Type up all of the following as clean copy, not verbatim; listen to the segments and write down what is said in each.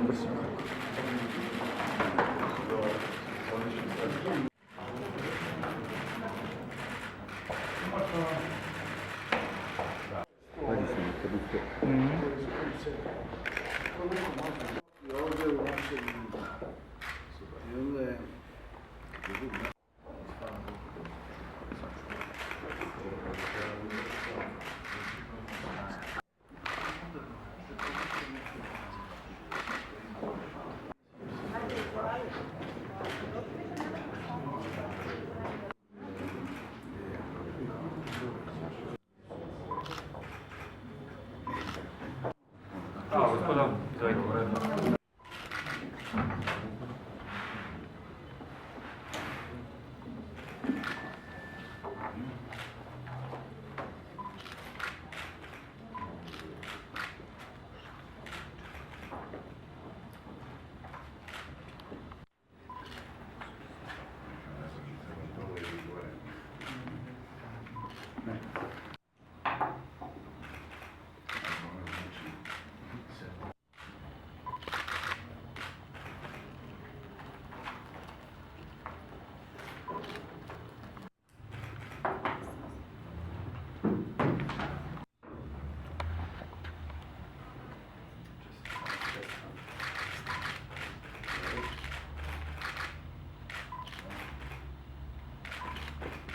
Ovdje u našem i onda je gospoda, izvolite.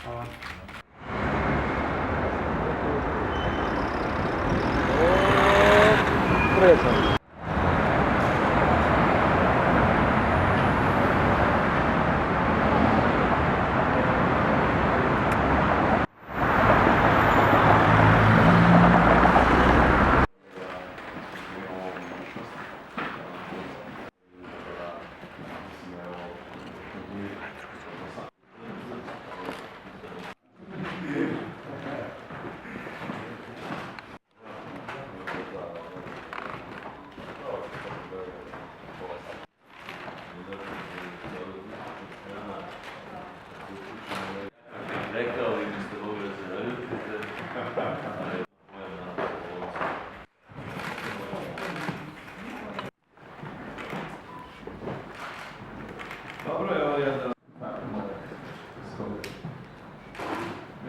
Hvala. Presno. Rekao bi mi ste mogli da se naljutite. Dobro je ovo jedan.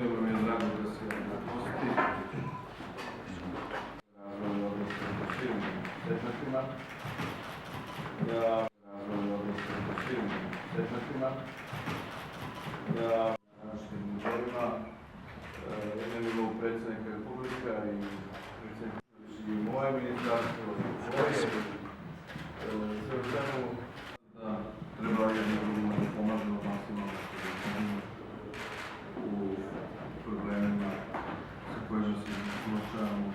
Bilo mi je drago da se posjeti. Razvojni odnos sa svim sretnatima. Razvojni odnos sa svim sretnatima. Današnjim izborima na nivou predsjednika Republika i predsjednika i moje ministarstvo, svoje, sve u svemu da treba jedno drugima da pomažemo maksimalno u problemima sa kojima se suočavamo